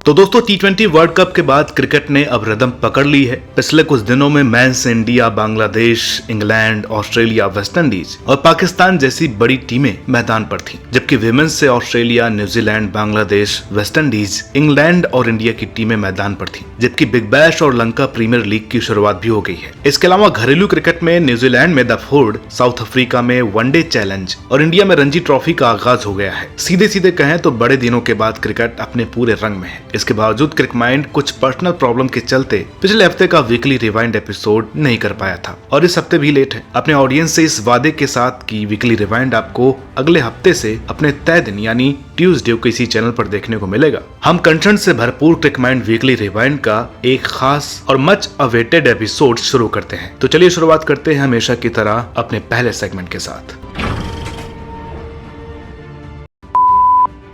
तो दोस्तों T20 world cup के बाद क्रिकेट ने अब रदम पकड़ ली है। पिछले कुछ दिनों में men's India, Bangladesh, England, Australia, West Indies और पाकिस्तान जैसी बड़ी टीमें मैदान पर थीं, जबकि विमेंस से Australia, New Zealand, Bangladesh, West Indies, England और इंडिया की टीमें मैदान पर थीं, जबकि बिग बैश और लंका प्रीमियर लीग की शुरुआत भी हो गई है। इसके अलावा घरेलू क्रिकेट में न्यूजीलैंड में द फोर्ड, साउथ अफ्रीका में वनडे चैलेंज और इंडिया में रणजी ट्रॉफी का आगाज हो गया है। सीधे सीधे कहें तो बड़े दिनों के बाद क्रिकेट अपने पूरे रंग में है। इसके बावजूद क्रिक माइंड कुछ पर्सनल प्रॉब्लम के चलते पिछले हफ्ते का वीकली रिवाइंड एपिसोड नहीं कर पाया था और इस हफ्ते भी लेट है। अपने ऑडियंस से इस वादे के साथ कि वीकली रिवाइंड आपको अगले हफ्ते से अपने तय दिन यानी ट्यूसडे को इसी चैनल पर देखने को मिलेगा। हम कंटेंट से भरपूर क्रिक माइंड वीकली रिवाइंड का एक खास और मच अवेटेड एपिसोड शुरू करते हैं। तो चलिए शुरुआत करते हैं हमेशा की तरह अपने पहले सेगमेंट के साथ।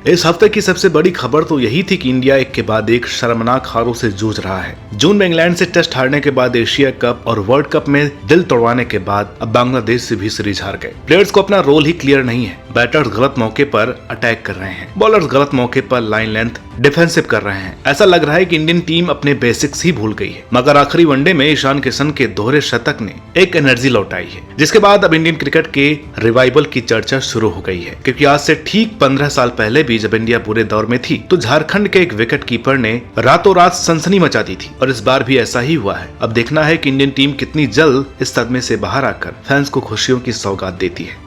इस हफ्ते की सबसे बड़ी खबर तो यही थी कि इंडिया एक के बाद एक शर्मनाक हारों से जूझ रहा है। जून में इंग्लैंड से टेस्ट हारने के बाद एशिया कप और वर्ल्ड कप में दिल तोड़वाने के बाद अब बांग्लादेश से भी सीरीज हार गए। प्लेयर्स को अपना रोल ही क्लियर नहीं है। बैटर्स गलत मौके पर अटैक कर रहे हैं, बॉलर्स गलत मौके पर लाइन लेंथ डिफेंसिव कर रहे हैं। ऐसा लग रहा है कि इंडियन टीम अपने बेसिक्स ही भूल गई है। मगर आखिरी वनडे में ईशान किशन के दोहरे शतक ने एक एनर्जी लौटाई है, जिसके बाद अब इंडियन क्रिकेट के रिवाइवल की चर्चा शुरू हो गई है। क्योंकि आज से ठीक 15 साल पहले भी जब इंडिया बुरे दौर में थी तो झारखंड के एक विकेट कीपर ने रातों रात सनसनी मचा दी थी और इस बार भी ऐसा ही हुआ है। अब देखना है कि इंडियन टीम कितनी जल्द इस सदमे से बाहर आकर फैंस को खुशियों की सौगात देती है।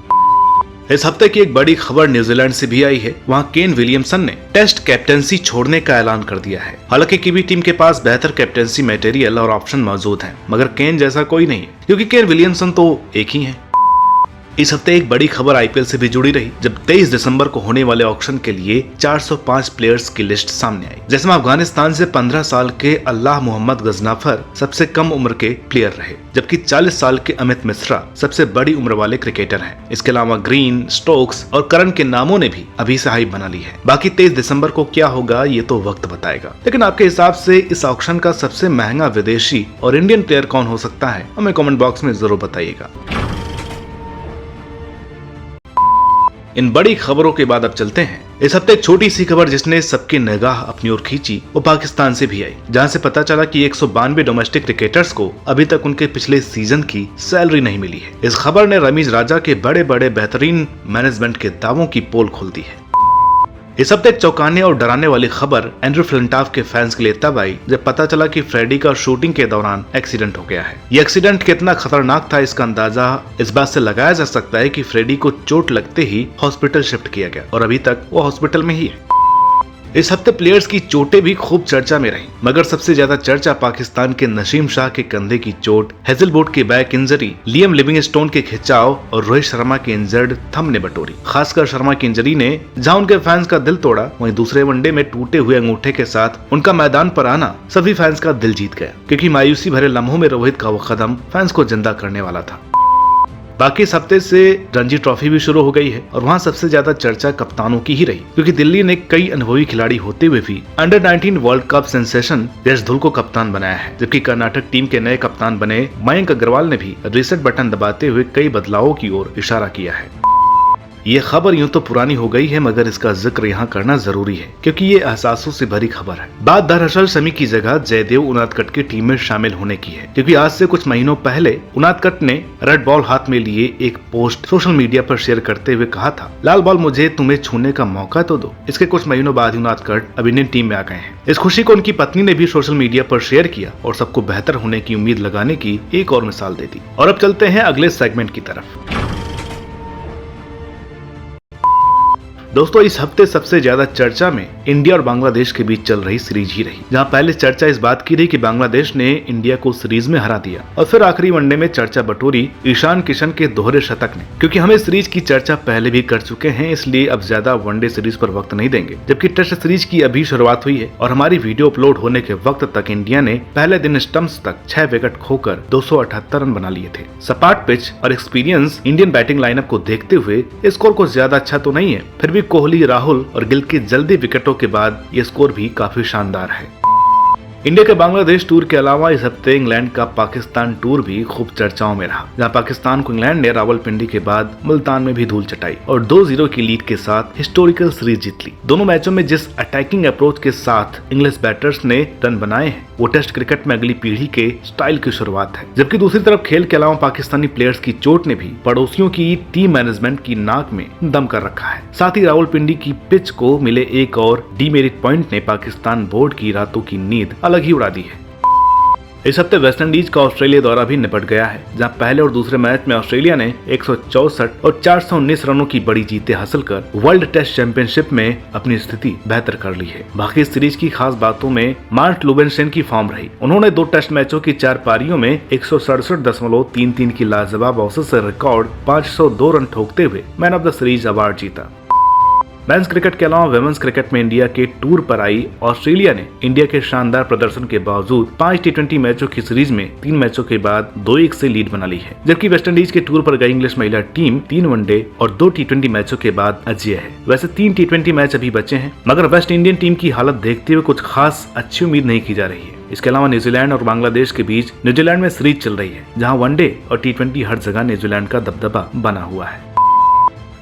इस हफ्ते की एक बड़ी खबर न्यूजीलैंड से भी आई है। वहां केन विलियमसन ने टेस्ट कैप्टेंसी छोड़ने का ऐलान कर दिया है। हालांकि किवी टीम के पास बेहतर कैप्टेंसी मटेरियल और ऑप्शन मौजूद हैं, मगर केन जैसा कोई नहीं है, क्योंकि केन विलियमसन तो एक ही है। इस हफ्ते एक बड़ी खबर आईपीएल से भी जुड़ी रही, जब 23 दिसंबर को होने वाले ऑक्शन के लिए 405 प्लेयर्स की लिस्ट सामने आई, जिसमें अफगानिस्तान से 15 साल के अल्लाह मोहम्मद गजनाफर सबसे कम उम्र के प्लेयर रहे, जबकि 40 साल के अमित मिश्रा सबसे बड़ी उम्र वाले क्रिकेटर हैं। इसके अलावा ग्रीन, स्टोक्स और करन के नामों ने भी अभी से हाइप बना ली है। बाकी 23 दिसंबर को क्या होगा ये तो वक्त बताएगा, लेकिन आपके हिसाब से इस ऑक्शन का सबसे महंगा विदेशी और इंडियन प्लेयर कौन हो सकता है? हमें कमेंट बॉक्स में जरूर बताइएगा। इन बड़ी खबरों के बाद अब चलते हैं इस हफ्ते एक छोटी सी खबर जिसने सबकी निगाह अपनी ओर खींची, वो पाकिस्तान से भी आई, जहां से पता चला कि 192 डोमेस्टिक क्रिकेटर्स को अभी तक उनके पिछले सीजन की सैलरी नहीं मिली है। इस खबर ने रमीज राजा के बड़े बड़े बेहतरीन मैनेजमेंट के दावों की पोल खोल दी है। इस हफ्ते एक चौंकाने और डराने वाली खबर एंड्रू फ्लिंटॉफ के फैंस के लिए तब आई जब पता चला कि फ्रेडी का शूटिंग के दौरान एक्सीडेंट हो गया है। ये एक्सीडेंट कितना खतरनाक था इसका अंदाजा इस बात से लगाया जा सकता है कि फ्रेडी को चोट लगते ही हॉस्पिटल शिफ्ट किया गया और अभी तक वो हॉस्पिटल में ही है। इस हफ्ते प्लेयर्स की चोटें भी खूब चर्चा में रहीं, मगर सबसे ज्यादा चर्चा पाकिस्तान के नसीम शाह के कंधे की चोट, हेजलवुड के बैक इंजरी, लियम लिविंगस्टोन के खिंचाव और रोहित शर्मा के इंजर्ड थंब ने बटोरी। खासकर शर्मा की इंजरी ने जहां उनके फैंस का दिल तोड़ा, वहीं दूसरे वनडे में टूटे हुए अंगूठे के साथ उनका मैदान पर आना सभी फैंस का दिल जीत गया, क्योंकि मायूसी भरे लम्हों में रोहित का वो कदम फैंस को जिंदा करने वाला था। बाकी इस हफ्ते से रणजी ट्रॉफी भी शुरू हो गई है और वहां सबसे ज्यादा चर्चा कप्तानों की ही रही, क्योंकि दिल्ली ने कई अनुभवी खिलाड़ी होते हुए भी अंडर 19 वर्ल्ड कप सेंसेशन यश धुल को कप्तान बनाया है, जबकि कर्नाटक टीम के नए कप्तान बने मयंक अग्रवाल ने भी रीसेट बटन दबाते हुए कई बदलावों की ओर इशारा किया है। ये खबर यूं तो पुरानी हो गई है, मगर इसका जिक्र यहाँ करना जरूरी है, क्योंकि ये एहसासों से भरी खबर है। बात दरअसल शमी की जगह जयदेव उनादकट की टीम में शामिल होने की है, क्योंकि आज से कुछ महीनों पहले उनादकट ने रेड बॉल हाथ में लिए एक पोस्ट सोशल मीडिया पर शेयर करते हुए कहा था, लाल बॉल मुझे तुम्हें छूने का मौका तो दो। इसके कुछ महीनों बाद ही उनादकट अब इंडियन टीम में आ गए हैं। इस खुशी को उनकी पत्नी ने भी सोशल मीडिया पर शेयर किया और सबको बेहतर होने की उम्मीद लगाने की एक और मिसाल दे दी। और अब चलते हैं अगले सेगमेंट की तरफ। दोस्तों, इस हफ्ते सबसे ज्यादा चर्चा में इंडिया और बांग्लादेश के बीच चल रही सीरीज ही रही, जहां पहले चर्चा इस बात की रही कि बांग्लादेश ने इंडिया को सीरीज में हरा दिया और फिर आखिरी वनडे में चर्चा बटोरी ईशान किशन के दोहरे शतक ने। क्योंकि हम इस सीरीज की चर्चा पहले भी कर चुके हैं, इसलिए अब ज्यादा वनडे सीरीज पर वक्त नहीं देंगे, जबकि टेस्ट सीरीज की अभी शुरुआत हुई है और हमारी वीडियो अपलोड होने के वक्त तक इंडिया ने पहले दिन स्टंप्स तक 6 विकेट खोकर 278 रन बना लिए थे। सपाट पिच और एक्सपीरियंस इंडियन बैटिंग लाइनअप को देखते हुए स्कोर को ज्यादा अच्छा तो नहीं है, फिर भी कोहली, राहुल और गिल की जल्दी विकेटों के बाद ये स्कोर भी काफी शानदार है। इंडिया के बांग्लादेश टूर के अलावा इस हफ्ते इंग्लैंड का पाकिस्तान टूर भी खूब चर्चाओं में रहा, जहां पाकिस्तान को इंग्लैंड ने रावलपिंडी के बाद मुल्तान में भी धूल चटाई और 2-0 की लीड के साथ हिस्टोरिकल सीरीज जीत ली। दोनों मैचों में जिस अटैकिंग अप्रोच के साथ इंग्लिश बैटर्स ने रन बनाए हैं, वो टेस्ट क्रिकेट में अगली पीढ़ी के स्टाइल की शुरुआत है। जबकि दूसरी तरफ खेल के अलावा पाकिस्तानी प्लेयर्स की चोट ने भी पड़ोसियों की टीम मैनेजमेंट की नाक में दम कर रखा है। साथ ही रावलपिंडी की पिच को मिले एक और डीमेरिट पॉइंट ने पाकिस्तान बोर्ड की रातों की नींद अलग ही उड़ा दी है। इस हफ्ते वेस्टइंडीज का ऑस्ट्रेलिया दौरा भी निपट गया है, जहां पहले और दूसरे मैच में ऑस्ट्रेलिया ने 164 और 419 रनों की बड़ी जीतें हासिल कर वर्ल्ड टेस्ट चैंपियनशिप में अपनी स्थिति बेहतर कर ली है। बाकी सीरीज की खास बातों में मार्ट लुबेनसेन की फॉर्म रही। उन्होंने 2 टेस्ट मैचों की 4 पारियों में 167.33 की लाजवाब औसत से रिकॉर्ड 502 रन ठोकते हुए man of the series award जीता। मेंस क्रिकेट के अलावा वुमेन्स क्रिकेट में इंडिया के टूर पर आई ऑस्ट्रेलिया ने इंडिया के शानदार प्रदर्शन के बावजूद 5 टी20 मैचों की सीरीज में 3 मैचों के बाद 2-1 से लीड बना ली है। जबकि वेस्टइंडीज के टूर पर गई इंग्लिश महिला टीम 3 वनडे और 2 टी20 मैचों के बाद अजेय है। वैसे 3 टी20 मैच अभी बचे हैं, मगर वेस्ट इंडियन टीम की हालत देखते हुए कुछ खास अच्छी उम्मीद नहीं की जा रही है। इसके अलावा न्यूजीलैंड और बांग्लादेश के बीच न्यूजीलैंड में सीरीज चल रही है, जहाँ वनडे और टी20 हर जगह न्यूजीलैंड का दबदबा बना हुआ है।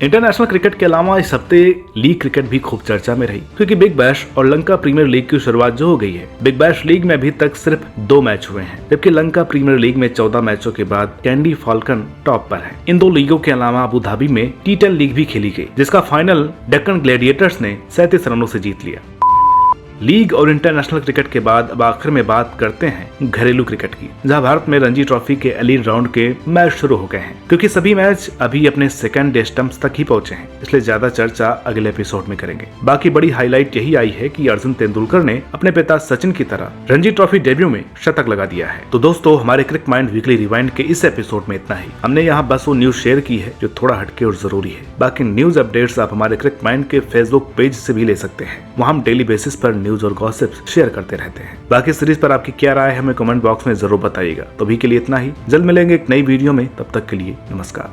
इंटरनेशनल क्रिकेट के अलावा इस हफ्ते लीग क्रिकेट भी खूब चर्चा में रही, क्योंकि बिग बैश और लंका प्रीमियर लीग की शुरुआत जो हो गई है। बिग बैश लीग में अभी तक सिर्फ 2 मैच हुए हैं, जबकि लंका प्रीमियर लीग में 14 मैचों के बाद कैंडी फाल्कन टॉप पर है। इन 2 लीगों के अलावा अबू धाबी में T10 लीग भी खेली गई, जिसका फाइनल डेक्कन ग्लैडिएटर्स ने 37 रनों से जीत लिया। लीग और इंटरनेशनल क्रिकेट के बाद अब आखिर में बात करते हैं घरेलू क्रिकेट की, जहां भारत में रणजी ट्रॉफी के एलीट राउंड के मैच शुरू हो गए हैं। क्योंकि सभी मैच अभी अपने सेकंड डे स्टंप्स तक ही पहुंचे हैं, इसलिए ज्यादा चर्चा अगले एपिसोड में करेंगे। बाकी बड़ी हाईलाइट यही आई है कि अर्जुन तेंदुलकर ने अपने पिता सचिन की तरह रणजी ट्रॉफी डेब्यू में शतक लगा दिया है। तो दोस्तों, हमारे क्रिक माइंड वीकली रिवाइंड के इस एपिसोड में इतना ही। हमने यहाँ बस वो न्यूज शेयर की है जो थोड़ा हटके और जरूरी है। बाकी न्यूज अपडेट्स आप हमारे क्रिक माइंड के फेसबुक पेज से भी ले सकते हैं। वहाँ हम डेली बेसिस पर न्यूज और गॉसिप्स शेयर करते रहते हैं। बाकी सीरीज पर आपकी क्या राय है हमें कमेंट बॉक्स में जरूर बताइएगा। तो अभी के लिए इतना ही, जल्द मिलेंगे एक नई वीडियो में, तब तक के लिए नमस्कार।